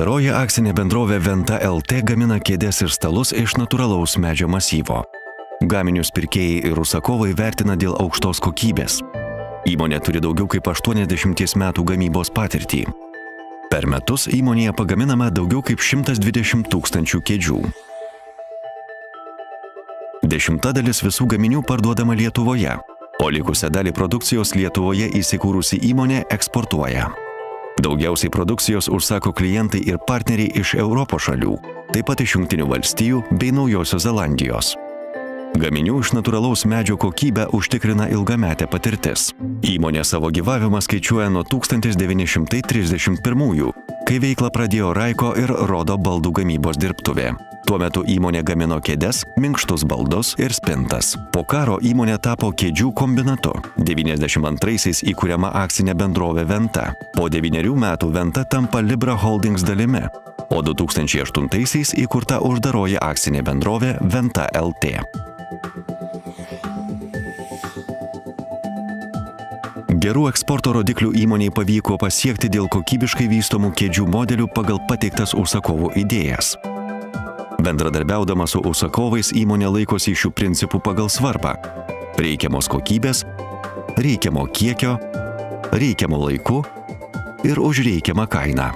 Uždaroji akcinė bendrovė Venta LT gamina kėdes ir stalus iš natūralaus medžio masyvo. Gaminius pirkėjai ir užsakovai vertina dėl aukštos kokybės. Įmonė turi daugiau kaip 80 metų gamybos patirtį. Per metus įmonėje pagaminama daugiau kaip 120 000 kėdžių. 10% visų gaminių parduodama Lietuvoje, o likusią dalį produkcijos Lietuvoje įsikūrusi įmonė eksportuoja. Daugiausiai produkcijos užsako klientai ir partneriai iš Europos šalių, taip pat iš Jungtinių Valstijų bei Naujosios Zelandijos. Gaminių iš natūralaus medžio kokybę užtikrina ilgametė patirtis. Įmonė savo gyvavimą skaičiuoja nuo 1931, kai veiklą pradėjo Raiko ir Rodo baldų gamybos dirbtuvė. Tuo metu įmonė gamino kėdes, minkštus baldus ir spintas. Po karo įmonė tapo kėdžių kombinatu. 92-aisiais įkuriama akcinė bendrovė Venta. Po 9 metų Venta tampa Libra Holdings dalimi, o 2008-aisiais įkurta uždaroji akcinė bendrovė Venta LT. Gerų eksporto rodiklių įmoniai pavyko pasiekti dėl kokybiškai vystomų kėdžių modelių pagal pateiktas užsakovų idėjas. Bendradarbiaudama su užsakovais įmonė laikosi šių principų pagal svarbą: reikiamos kokybės, reikiamo kiekio, reikiamo laiku ir už reikiamą kainą.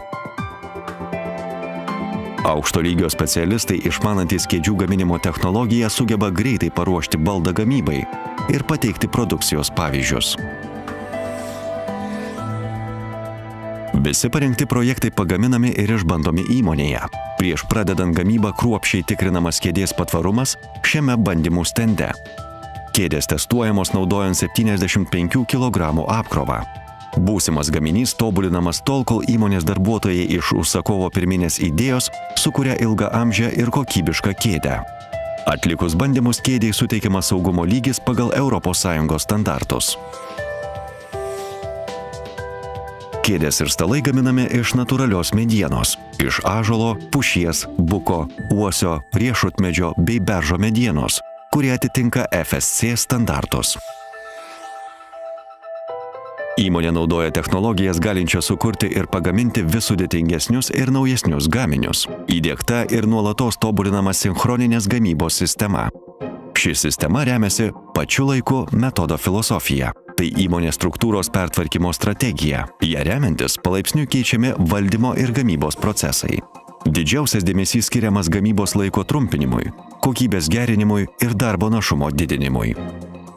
Aukšto lygio specialistai išmanantys kėdžių gaminimo technologiją sugeba greitai paruošti baldą gamybai ir pateikti produkcijos pavyzdžius. Visi parengti projektai pagaminami ir išbandomi įmonėje. Prieš pradedant gamybą kruopščiai tikrinamas kėdės patvarumas šiame bandymų stende. Kėdės testuojamos naudojant 75 kg apkrovą. Būsimas gaminys tobulinamas tol, kol įmonės darbuotojai iš užsakovo pirminės idėjos sukuria ilgaamžę ir kokybišką kėdę. Atlikus bandymus kėdei suteikiamas saugumo lygis pagal ES standartus. Kėdės ir stalai gaminami iš natūralios medienos – iš ąžuolo, pušies, buko, uosio, riešutmedžio bei beržo medienos, kurie atitinka FSC standartus. Įmonė naudoja technologijas galinčias sukurti ir pagaminti vis sudėtingesnius ir naujesnius gaminius. Įdiegta ir nuolatos tobulinama sinchroninės gamybos sistema. Ši sistema remiasi pačiu laiku metodo filosofija. Tai įmonės struktūros pertvarkymo strategija. Ja remiantis palaipsniui keičiami valdymo ir gamybos procesai. Didžiausias dėmesys skiriamas gamybos laiko trumpinimui, kokybės gerinimui ir darbo našumo didinimui.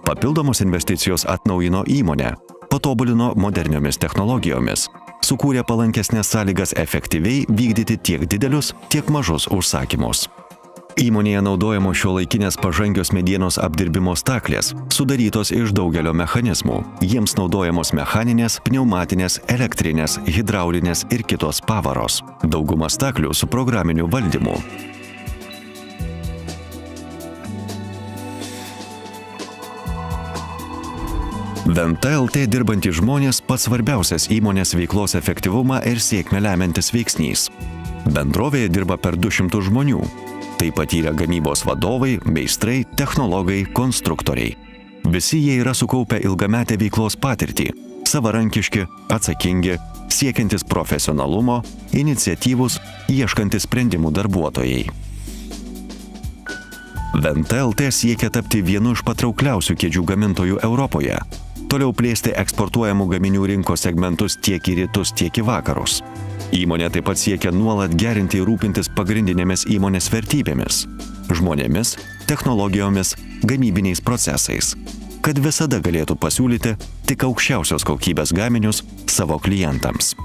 Papildomos investicijos atnaujino įmonę, patobulino moderniomis technologijomis, sukūrė palankesnės sąlygas efektyviai vykdyti tiek didelius, tiek mažus užsakymus. Įmonėje naudojamos šiuolaikinės pažangios medienos apdirbimo staklės, sudarytos iš daugelio mechanizmų. Jiems naudojamos mechaninės, pneumatinės, elektrinės, hidraulinės ir kitos pavaros. Dauguma staklių su programiniu valdymu. Venta LT dirbantys žmonės pats svarbiausias įmonės veiklos efektyvumą ir sėkmę lemiantis veiksnys. Bendrovėje dirba per 200 žmonių. Tai patyrę gamybos vadovai, meistrai, technologai, konstruktoriai. Visi jie yra sukaupę ilgametę veiklos patirtį, savarankiški, atsakingi, siekiantis profesionalumo, iniciatyvūs, ieškantis sprendimų darbuotojai. Venta LT siekia tapti vienu iš patraukliausių kėdžių gamintojų Europoje, toliau plėsti eksportuojamų gaminių rinkos segmentus tiek į rytus, tiek į vakarus. Įmonė taip pat siekia nuolat gerinti ir rūpintis pagrindinėmis įmonės vertybėmis – žmonėmis, technologijomis, gamybiniais procesais, kad visada galėtų pasiūlyti tik aukščiausios kokybės gaminius savo klientams.